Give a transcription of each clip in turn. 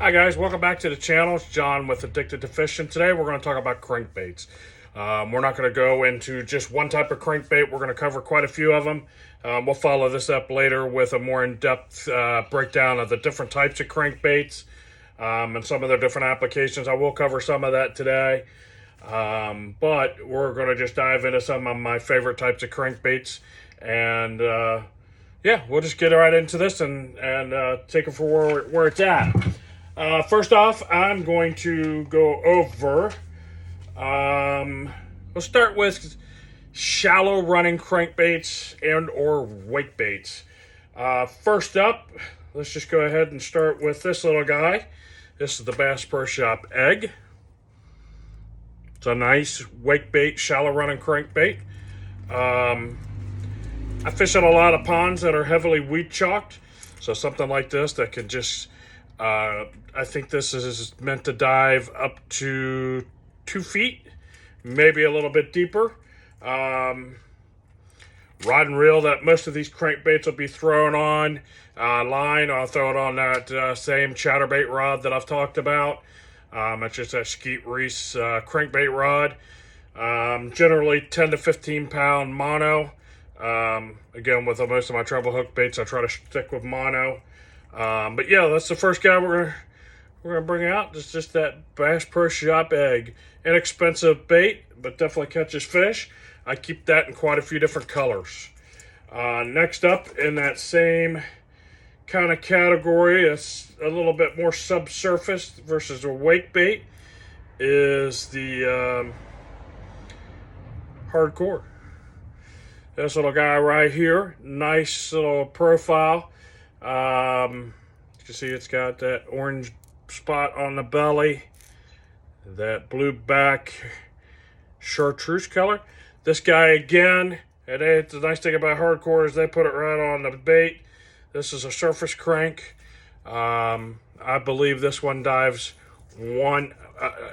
Hi guys, welcome back to the channel. It's John with Addicted to Fishing. Today we're going to talk about crankbaits. We're not going to go into just one type of crankbait. We're going to cover quite a few of them. We'll follow this up later with a more in-depth breakdown of the different types of crankbaits and some of their different applications. I will cover some of that today. But we're going to just dive into some of my favorite types of crankbaits. And yeah, we'll just get right into this and take it for where it's at. First off, I'm going to go over, we'll start with shallow running crankbaits and or wake baits. First up, let's just go ahead and start with this little guy. This is the Bass Pro Shop Egg. It's a nice wake bait, shallow running crankbait. I fish in a lot of ponds that are heavily weed chalked, so something like this that can just I think this is meant to dive up to 2 feet, maybe a little bit deeper. Rod and reel that most of these crankbaits will be thrown on. Line, I'll throw it on that same chatterbait rod that I've talked about. It's just a Skeet Reese crankbait rod. Generally 10 to 15 pound mono. Again, with most of my treble hook baits, I try to stick with mono. But yeah, that's the first guy we're gonna bring out. It's just that Bass Pro Shop Egg. Inexpensive bait, but definitely catches fish. I keep that in quite a few different colors. Next up, in that same kind of category, it's a little bit more subsurface versus a wake bait, is the hardcore. This little guy right here, nice little profile. You can see it's got that orange spot on the belly, that blue back chartreuse color. This guy again, and the nice thing about hardcore is they put it right on the bait. This is a surface crank. I believe this one dives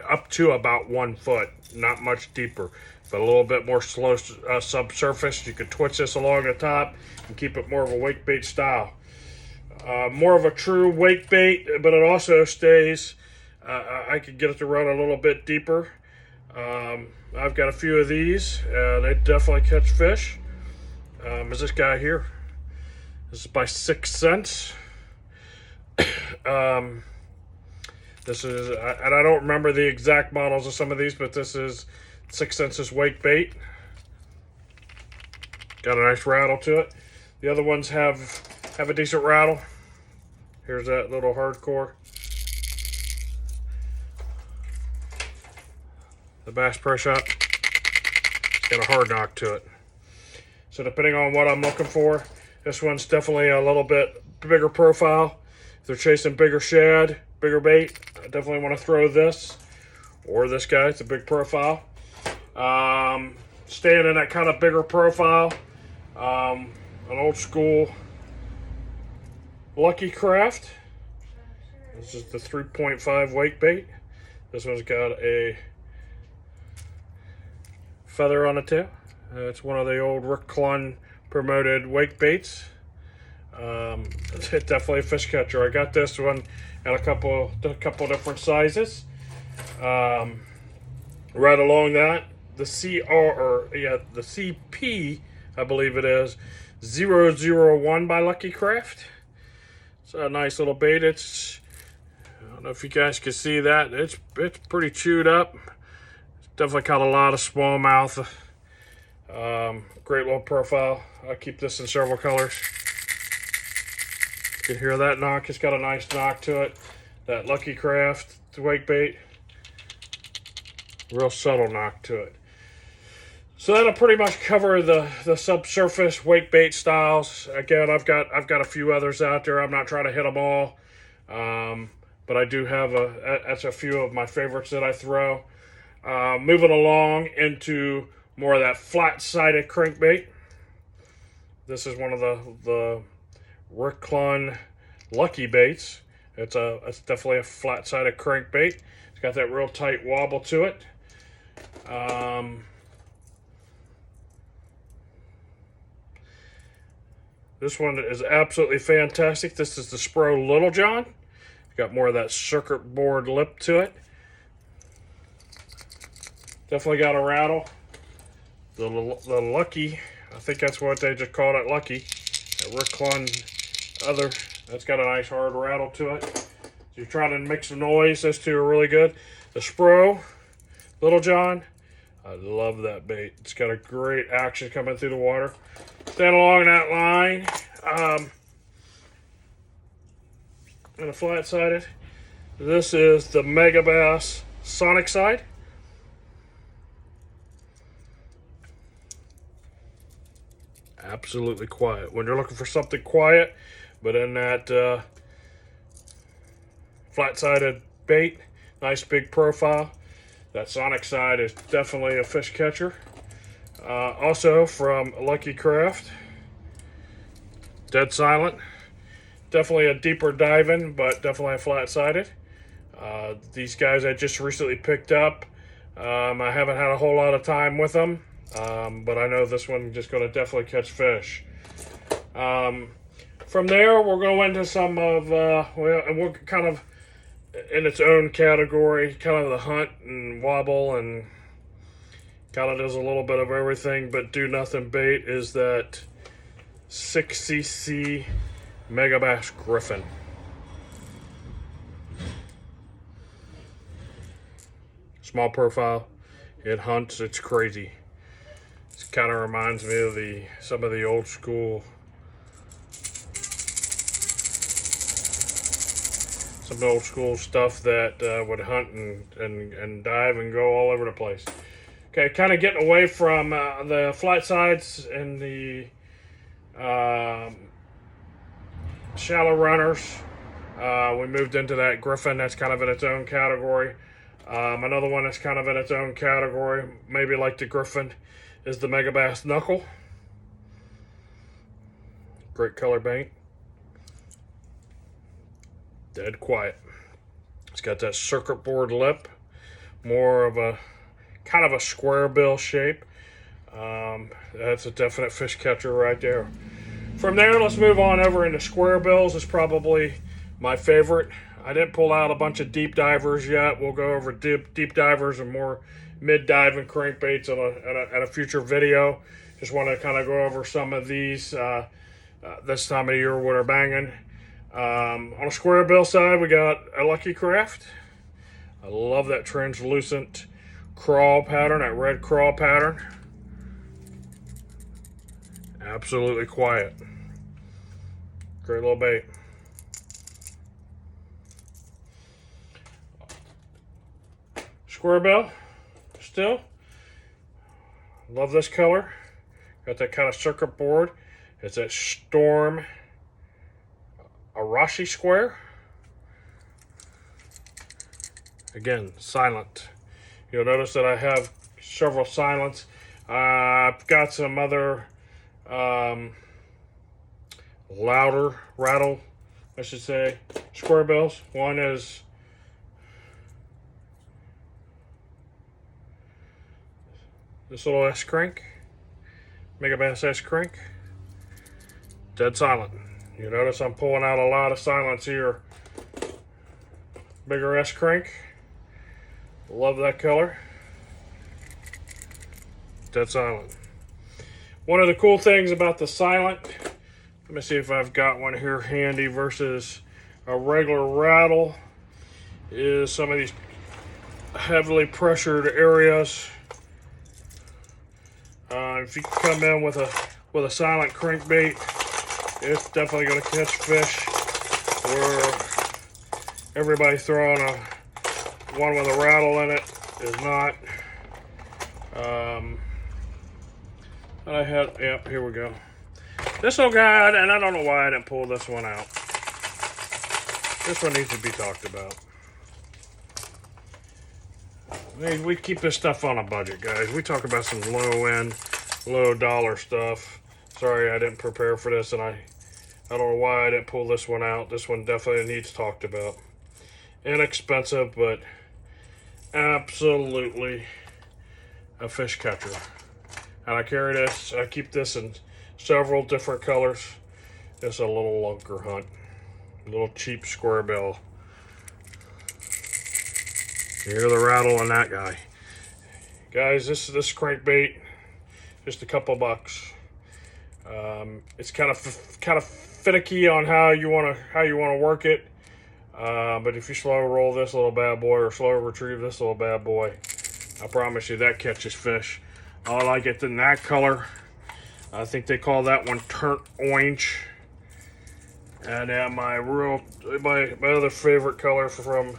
up to about 1 foot, not much deeper, but a little bit more slow subsurface. You could twitch this along the top and keep it more of a wake bait style. More of a true wake bait, but it also stays, I could get it to run a little bit deeper. I've got a few of these, and they definitely catch fish. Is this guy here. This is by 6 cents. This is, and I don't remember the exact models of some of these, but this is 6 cents wake bait. Got a nice rattle to it. The other ones have a decent rattle. Here's that little hardcore. The Bass Pro Shop. It's got a hard knock to it. So depending on what I'm looking for, this one's definitely a little bit bigger profile. If they're chasing bigger shad, bigger bait, I definitely want to throw this. Or this guy, it's a big profile. Staying in that kind of bigger profile. An old school Lucky Craft. This is the 3.5 wake bait. This one's got a feather on the tail. It's one of the old Rick Clunn promoted wake baits. It's definitely a fish catcher. I got this one in a couple different sizes. Right along that, the the CP, I believe it is, 001 by Lucky Craft. It's a nice little bait. I don't know if you guys can see that. It's pretty chewed up. It's definitely got a lot of smallmouth. Great little profile. I keep this in several colors. You can hear that knock. It's got a nice knock to it. That Lucky Craft wake bait. Real subtle knock to it. So that'll pretty much cover the subsurface wake bait styles. Again, I've got a few others out there. I'm not trying to hit them all, but I do have that's a few of my favorites that I throw. Moving along into more of that flat-sided crankbait. This is one of the Rick Clunn Lucky baits. It's definitely a flat-sided crankbait. It's got that real tight wobble to it. This one is absolutely fantastic. This is the Spro Little John. Got more of that circuit board lip to it. Definitely got a rattle. The Lucky, I think that's what they just called it, Lucky. That Ricklon other, that's got a nice hard rattle to it. So you're trying to mix the noise, those two are really good. The Spro, Little John, I love that bait. It's got a great action coming through the water. Staying along that line, and a flat-sided. This is the Megabass Sonic Side. Absolutely quiet. When you're looking for something quiet, but in that flat-sided bait, nice big profile. That Sonic Side is definitely a fish catcher. Also from Lucky Craft, dead silent. Definitely a deeper diving, but definitely a flat-sided. These guys I just recently picked up. I haven't had a whole lot of time with them, but I know this one is just going to definitely catch fish. From there, we're going into some of, and we're kind of in its own category, kind of the hunt and wobble and kind of does a little bit of everything, but do nothing bait is that 6cc Megabass Griffin. Small profile, it hunts, it's crazy. It kind of reminds me of some of the old school, stuff that would hunt and dive and go all over the place. Okay, kind of getting away from the flat sides and the shallow runners. We moved into that Griffin. That's kind of in its own category. Another one that's kind of in its own category, maybe like the Griffin, is the Megabass Knuckle. Great color bait. Dead quiet. It's got that circuit board lip, more of a kind of a square bill shape. That's a definite fish catcher right there. From there, let's move on over into square bills. It's probably my favorite. I didn't pull out a bunch of deep divers yet. We'll go over deep divers and more mid-diving crankbaits in a future video. Just want to kind of go over some of these this time of year when they're banging. On a square bill side, we got a Lucky Craft. I love that translucent crawl pattern, that red crawl pattern. Absolutely quiet. Great little bait. Square bill, still. Love this color. Got that kind of circuit board. It's that Storm Arashi square. Again, silent. You'll notice that I have several silents. I've got some other louder rattle, I should say, square bills. One is this little S crank, Megabass S crank. Dead silent. You notice I'm pulling out a lot of silence here. Bigger S crank. Love that color. Dead silent. One of the cool things about the silent, let me see if I've got one here handy versus a regular rattle, is some of these heavily pressured areas. If you come in with a silent crankbait, it's definitely going to catch fish. Where everybody throwing one with a rattle in it is not. Yep, here we go. This little guy, and I don't know why I didn't pull this one out. This one needs to be talked about. We keep this stuff on a budget, guys. We talk about some low-end, low-dollar stuff. Sorry I didn't prepare for this, and I don't know why I didn't pull this one out. This one definitely needs talked about. Inexpensive, but absolutely a fish catcher. And I carry this, I keep this in several different colors. It's a little lunker hunt. A little cheap square bill. You hear the rattle on that guy. Guys, this crankbait, just a couple bucks. It's kind of finicky on how you want to work it. But if you slow roll this little bad boy or slow retrieve this little bad boy, I promise you that catches fish. I like it in that color. I think they call that one turnt orange. And then my other favorite color from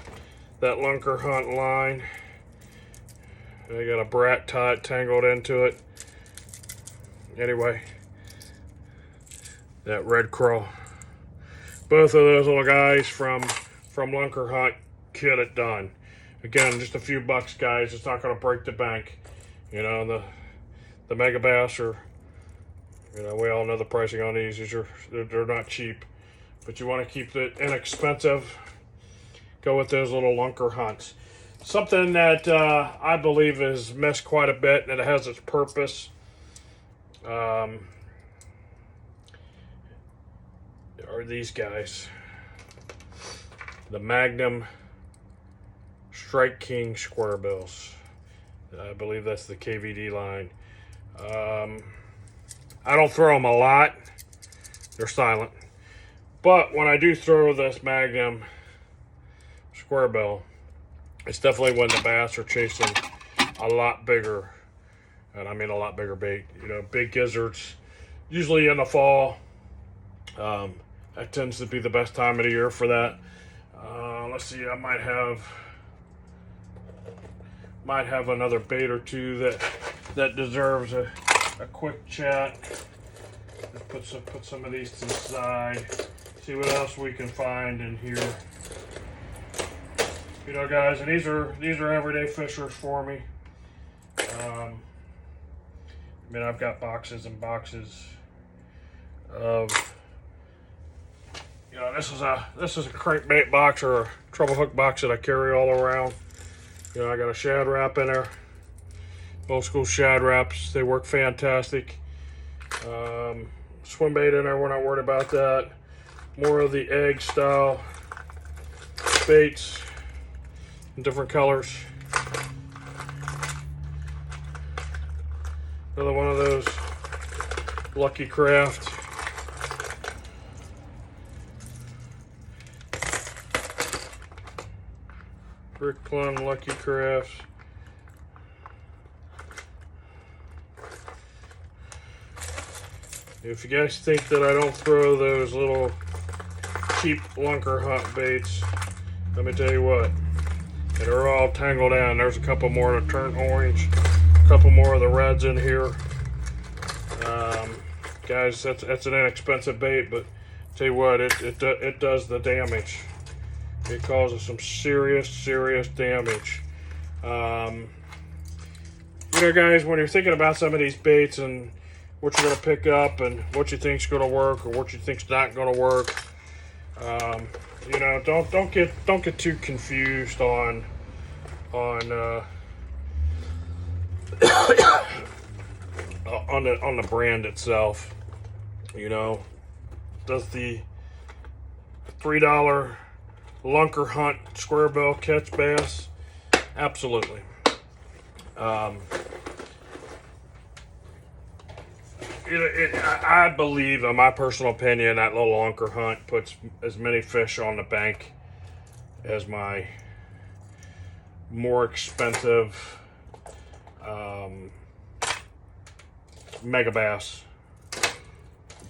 that Lunker Hunt line. I got a brat tangled into it. Anyway, that red crow. Both of those little guys from Lunker Hunt get it done. Again, just a few bucks, guys. It's not going to break the bank. You know, the mega bass are, you know, we all know the pricing on these. They're not cheap. But you want to keep it inexpensive. Go with those little Lunker Hunts. Something that I believe is missed quite a bit, and it has its purpose. Are these guys. The Magnum Strike King Square Bills. I believe that's the KVD line. I don't throw them a lot. They're silent. But when I do throw this Magnum Square Bill, it's definitely when the bass are chasing a lot bigger, and I mean a lot bigger bait. You know, big gizzards, usually in the fall. That tends to be the best time of the year for that. Let's see, I might have another bait or two that deserves a quick chat. Let's put some of these to the side. See what else we can find in here. You know, guys, and these are everyday fishers for me. I mean, I've got boxes and boxes of, you know, this is a crankbait box or a treble hook box that I carry all around. You know, I got a shad wrap in there, old school shad wraps. They work fantastic. Swim bait in there. We're not worried about that. More of the egg style baits. Different colors. Another one of those Lucky Craft. Rick Plum Lucky Crafts. If you guys think that I don't throw those little cheap Lunker Hunt baits, let me tell you what. They're all tangled down. There's a couple more of the turnt orange, a couple more of the reds in here. Guys, that's an inexpensive bait, but tell you what, it does the damage. It causes some serious damage. You know, guys, when you're thinking about some of these baits and what you're going to pick up and what you think's going to work or what you think's not going to work, you know, don't get too confused on the brand itself. You know, does the $3 Lunker Hunt Square Bill catch bass? Absolutely. I believe, in my personal opinion, that little Lunker Hunt puts as many fish on the bank as my more expensive mega bass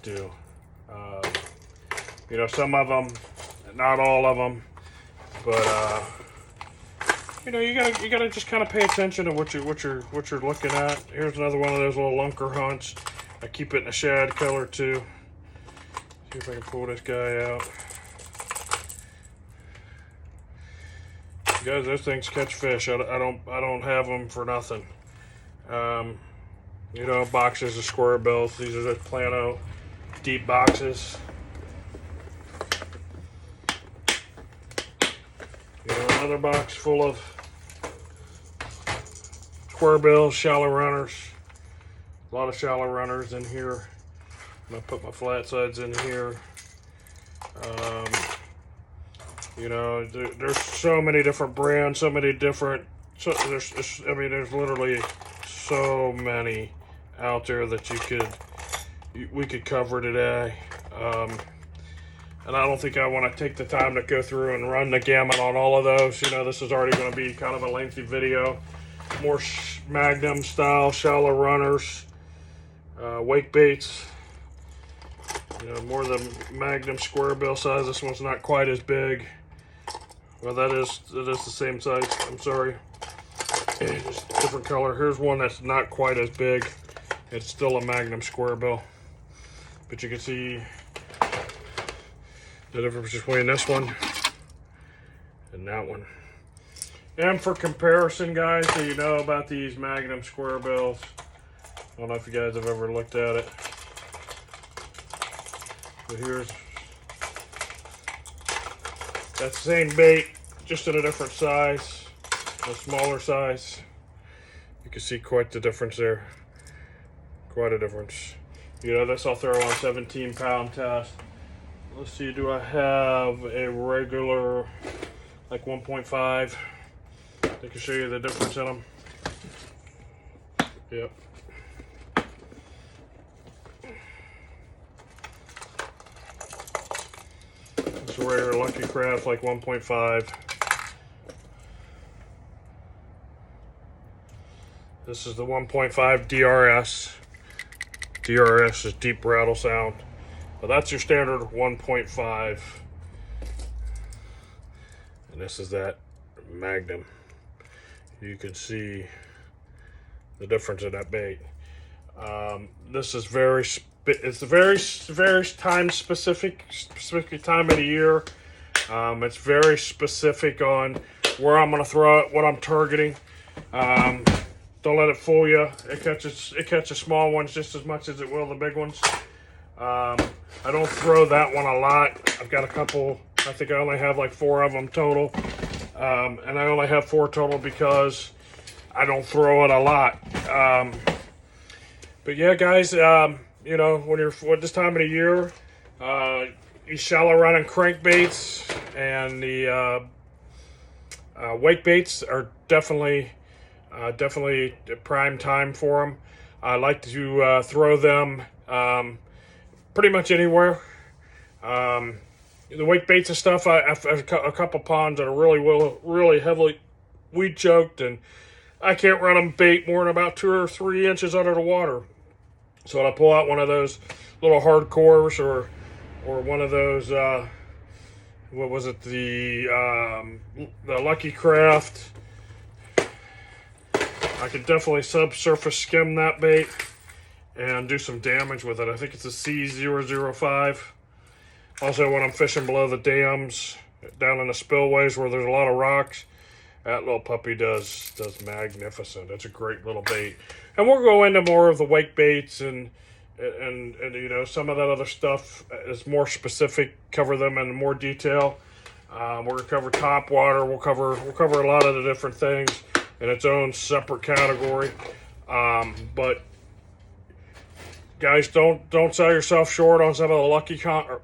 do. You know, some of them, not all of them, but you know, you gotta just kind of pay attention to what you're looking at. Here's another one of those little Lunker Hunts. I keep it in a shad color too. See if I can pull this guy out. Guys, those things catch fish. I don't have them for nothing. You know, boxes of square bills. These are the Plano deep boxes. You know, another box full of square bills, shallow runners. A lot of shallow runners in here. I'm gonna put my flat sides in here. You know, there's so many different brands, so many different. I mean, there's literally so many out there that we could cover today. And I don't think I want to take the time to go through and run the gamut on all of those. You know, this is already going to be kind of a lengthy video. More Magnum style shallow runners, wake baits. You know, more the Magnum square bill size. This one's not quite as big. Well, it is the same size. I'm sorry, just different color. Here's one that's not quite as big. It's still a Magnum square bill, but you can see the difference between this one and that one. And for comparison, guys, so you know about these Magnum square bills. I don't know if you guys have ever looked at it. But here's that same bait, just in a different size, a smaller size. You can see quite the difference there. Quite a difference. You know, this I'll throw on 17-pound test. Let's see, do I have a regular, like 1.5? I can show you the difference in them. Yep. It's a regular Lucky Craft, like 1.5. This is the 1.5 DRS. DRS is deep rattle sound. But that's your standard 1.5. And this is that Magnum. You can see the difference in that bait. This is it's a very time specific time of the year. It's very specific on where I'm going to throw it, what I'm targeting. Don't let it fool you. It catches small ones just as much as it will the big ones. I don't throw that one a lot. I've got a couple. I think I only have like 4 of them total. And I only have 4 total because I don't throw it a lot. But yeah, guys, you know, when you're this time of the year, these shallow running crankbaits and the wake baits are definitely prime time for them. I like to throw them pretty much anywhere. The wake baits and stuff, I have a couple ponds that are really heavily weed choked, and I can't run them bait more than about 2 or 3 inches under the water. So I pull out one of those little hardcores or one of those what was it, the Lucky Craft. I could definitely subsurface skim that bait and do some damage with it. I think it's a C005. Also, when I'm fishing below the dams, down in the spillways where there's a lot of rocks, that little puppy does magnificent. It's a great little bait. And we'll go into more of the wake baits and you know, some of that other stuff is more specific. Cover them in more detail. We're gonna cover top water. We'll cover a lot of the different things in its own separate category. But guys, don't sell yourself short on some of the